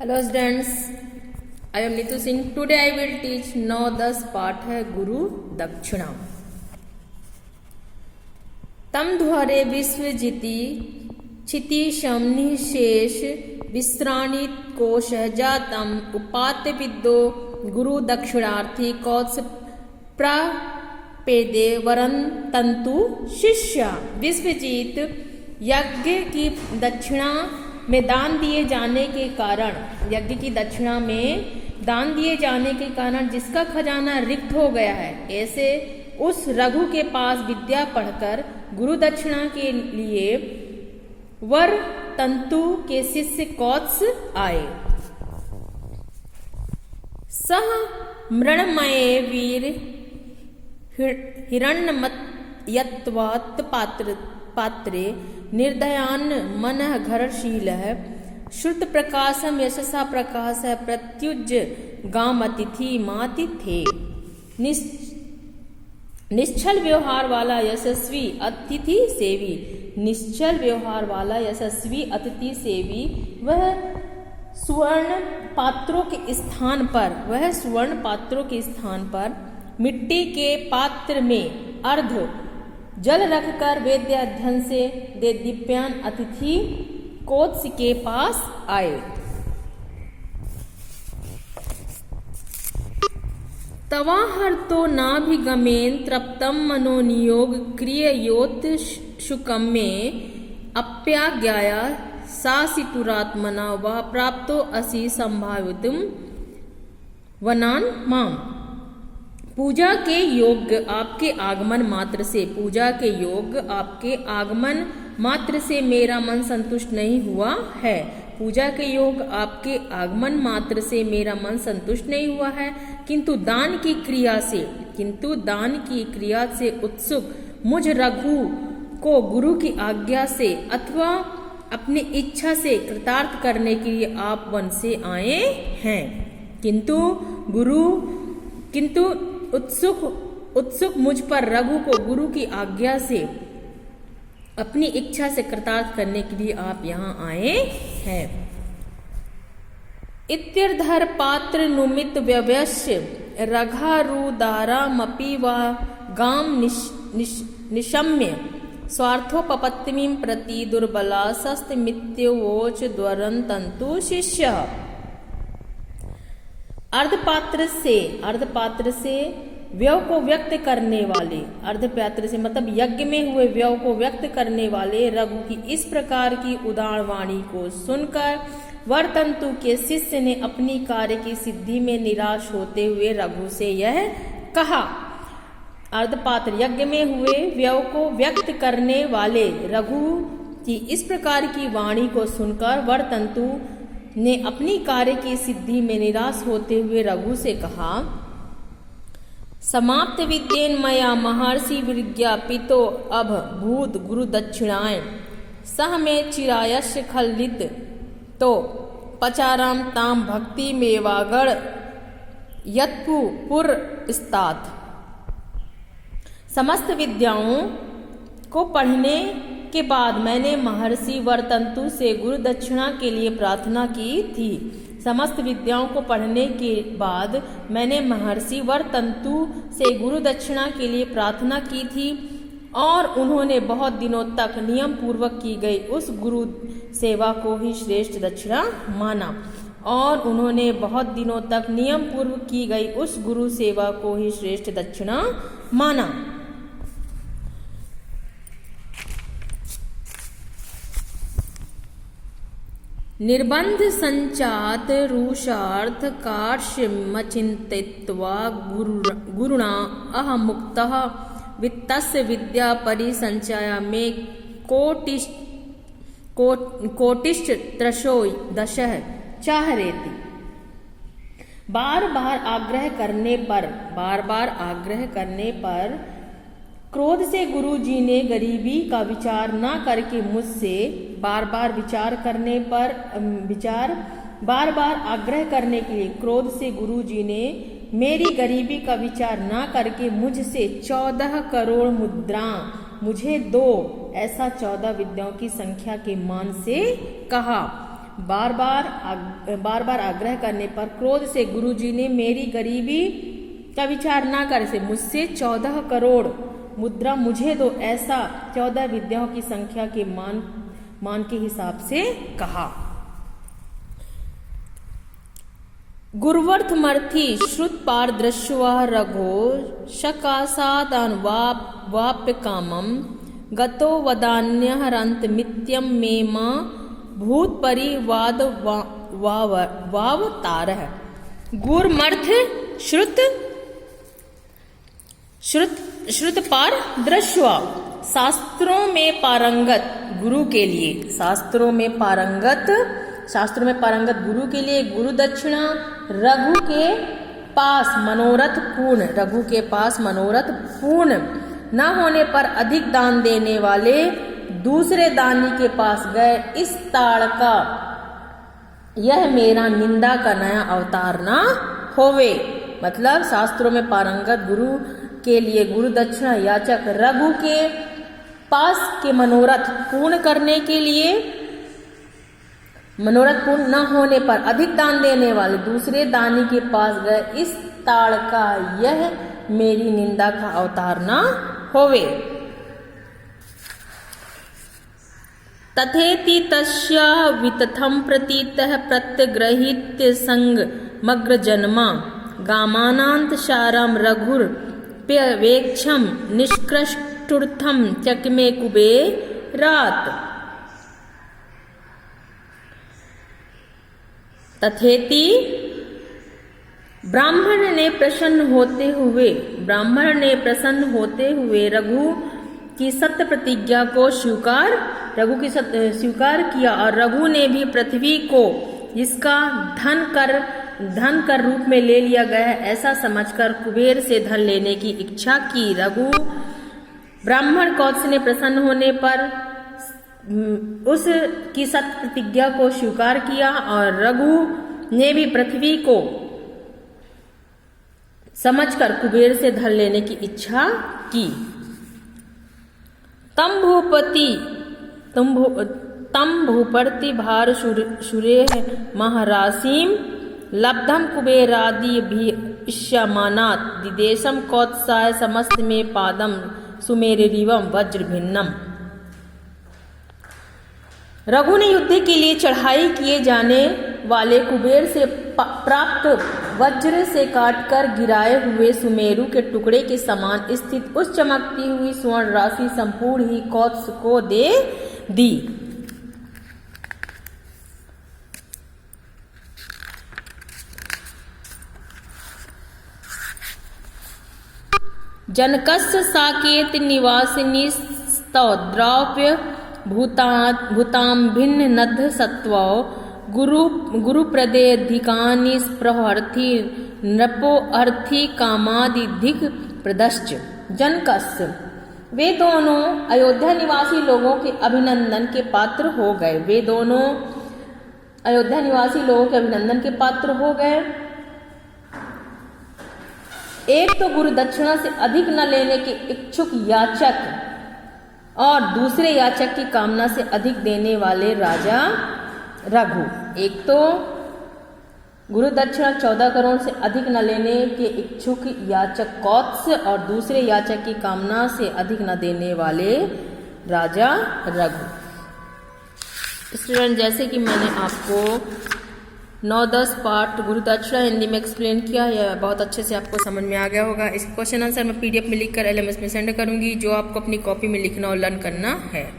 Hello students, I am Neetu Singh. Today I will teach 9-10 पाठ है गुरु दक्षिणा। तम ध्वरे विश्वजिति क्षितिशम निशेष विश्राणित कोश जातम उपात्य विद्यो गुरु दक्षिणार्थी कौत्स प्रापेदे वरन तंतु शिष्य। विश्वजीत यज्ञ की दक्षिणा में दान दिए जाने के कारण, यज्ञ की दक्षिणा में दान दिए जाने के कारण जिसका खजाना रिक्त हो गया है, ऐसे उस रघु के पास विद्या पढ़कर गुरु दक्षिणा के लिए वर तंतु के शिष्य कौत्स आए। सह मृणमये वीर हिरण्यमयत्वात् पात्रे निर्दयान मनः घरशीलः श्रुत प्रकाशम यशसा प्रकाश प्रत्युज गामतिथि मातिथे। निश्चल व्यवहार वाला यशस्वी अतिथि सेवी, निश्चल व्यवहार वाला यशस्वी अतिथि सेवी वह सुवर्ण पात्रों के स्थान पर, वह सुवर्ण पात्रों के स्थान पर मिट्टी के पात्र में अर्ध जल रखकर वेद्य अध्ययन से दे दिव्यान अतिथि कोत्स के पास आए। तवाहर तो नाभिगमेन तृप्तम मनोनियोग क्रिययोत शुकम में अप्याज्ञाया सासितुरात्मना व प्राप्तो असि संभावितुम वनान माम। पूजा के योग्य आपके आगमन मात्र से, पूजा के योग्य आपके आगमन मात्र से मेरा मन संतुष्ट नहीं हुआ है। पूजा के योग्य आपके आगमन मात्र से मेरा मन संतुष्ट नहीं हुआ है, किंतु दान की क्रिया से, किंतु दान की क्रिया से उत्सुक मुझ रघु को गुरु की आज्ञा से अथवा अपनी इच्छा से कृतार्थ करने के लिए आप वन से आए हैं। किंतु उत्सुक मुझ पर रघु को गुरु की आज्ञा से अपनी इच्छा से कृतार्थ करने के लिए आप यहाँ आए हैं। इत्यर्धर पात्र नुमित व्यवश्य रघारुदारामपि वा गाम निशम्य स्वार्थोपपत्तिमीं प्रति दुर्बला सस्तमित्योवोच द्वरन् तन्तु शिष्यः। अर्धपात्र से व्यव को व्यक्त करने वाले, अर्धपात्र से मतलब यज्ञ में हुए व्यव को व्यक्त करने वाले रघु की इस प्रकार की उदार वाणी को सुनकर वरतंतु के शिष्य ने अपनी कार्य की सिद्धि में निराश होते हुए रघु से यह कहा। अर्धपात्र यज्ञ में हुए व्यव को व्यक्त करने वाले रघु की इस प्रकार की वाणी को सुनकर वरतंतु ने अपनी कार्य की सिद्धि में निराश होते हुए रघु से कहा। समाप्त विद्येन मया महर्षि विज्ञापितो अभ भूत गुरु दक्षिणाएं सह में चिरायस्य खलित तो पचाराम ताम भक्ति मेवागढ़ यत्पु पुर स्तात। समस्त विद्याओं को पढ़ने के बाद मैंने महर्षि वरतंतु से गुरु दक्षिणा के लिए प्रार्थना की थी। समस्त विद्याओं को पढ़ने के बाद मैंने महर्षि वरतंतु से गुरु दक्षिणा के लिए प्रार्थना की थी और उन्होंने बहुत दिनों तक नियम पूर्वक की गई उस गुरु सेवा को ही श्रेष्ठ दक्षिणा माना, और उन्होंने बहुत दिनों तक नियम पूर्वक की गई उस गुरु सेवा को ही श्रेष्ठ दक्षिणा माना। निर्बंध संचात रुषार्थ कार्ष्यमचिन्तित्वा गुरुणा अहं मुक्तः वित्तस्य विद्या परिसंचया में कोटिश्च त्रशो दशः चाहरेति। बार बार आग्रह करने पर क्रोध से गुरुजी ने गरीबी का विचार ना करके मुझसे बार बार आग्रह करने के लिए क्रोध से गुरुजी ने मेरी गरीबी का विचार ना करके मुझसे 14 करोड़ मुद्रा मुझे दो, ऐसा 14 विद्याओं की संख्या के मान से कहा। बार बार आग्रह करने पर क्रोध से गुरुजी ने मेरी गरीबी का विचार ना कर से मुझसे 14 करोड़ मुद्रा मुझे दो, ऐसा 14 विद्याओं की संख्या के मान के हिसाब से कहा। गुरुवर्थमर्थी श्रुत पार दृश्वा रघो शकासादान वाप्य कामम गतो वदान्यहरंत मित्यम मे मां भूत परिवाद वावतार। गुरुमर्थ श्रुत पार दृश्वा, शास्त्रों में पारंगत गुरु के लिए, शास्त्रों में पारंगत गुरु के लिए गुरु दक्षिणा रघु के पास मनोरथ पूर्ण न होने पर अधिक दान देने वाले दूसरे दानी के पास गए। इस ताड़ का यह मेरा निंदा का नया अवतार ना होवे। मतलब शास्त्रों में पारंगत गुरु के लिए गुरु दक्षिणा याचक रघु के पास के मनोरथ पूर्ण करने के लिए, मनोरथ पूर्ण न होने पर अधिक दान देने वाले दूसरे दानी के पास गए। इस ताड़ का यह मेरी निंदा का अवतार ना होवे। तथेति तस्या वितथम प्रतीतः प्रत्यग्रहित्य संगमग्र जन्मा गामानांत शारम रघुर्प्यवेक्षम निष्कृष्टुर्थम चकमे कुबेरात। तथेति ब्राह्मण ने प्रसन्न होते हुए रघु की सत्य प्रतिज्ञा को स्वीकार किया और रघु ने भी पृथ्वी को जिसका धन कर रूप में ले लिया गया है ऐसा समझकर कुबेर से धन लेने की इच्छा की। रघु ब्राह्मण कौत्स ने प्रसन्न होने पर उसकी सत्य प्रतिज्ञा को स्वीकार किया और रघु ने भी पृथ्वी को समझकर कुबेर से धन लेने की इच्छा की। तम भूपति भार सुरेह महारासीम लब्धम कुबेरादि भी इष्यमानात् दिदेशम कौत्साय समस्त में पादम सुमेरिवम वज्र भिन्नम। रघु ने युद्ध के लिए चढ़ाई किए जाने वाले कुबेर से प्राप्त वज्र से काटकर गिराए हुए सुमेरु के टुकड़े के समान स्थित उस चमकती हुई स्वर्ण राशि संपूर्ण ही कौत्स को दे दी। जनकस्य साकेत निवासिनी स्तौद्राव्य भूताम भिन्न नद्ध सत्वो गुरु प्रदेधिकानि स्प्रहर्थी नृपो अर्थी कामादिधिक प्रदश्च। जनकस्य वे दोनों अयोध्या निवासी लोगों के अभिनंदन के पात्र हो गए। वे दोनों अयोध्या निवासी लोगों के अभिनंदन के पात्र हो गए। एक तो गुरु दक्षिणा से अधिक न लेने के इच्छुक याचक और दूसरे याचक की कामना से अधिक देने वाले राजा रघु। एक तो गुरु दक्षिणा 14 करोड़ से अधिक न लेने के इच्छुक याचक कौत्स और दूसरे याचक की कामना से अधिक न देने वाले राजा रघु। स्टूडेंट, जैसे कि मैंने आपको 9-10 पार्ट गुरु दक्षिणा हिंदी में एक्सप्लेन किया, यह बहुत अच्छे से आपको समझ में आ गया होगा। इस क्वेश्चन आंसर मैं PDF में लिखकर LMS में सेंड करूंगी, जो आपको अपनी कॉपी में लिखना और लर्न करना है।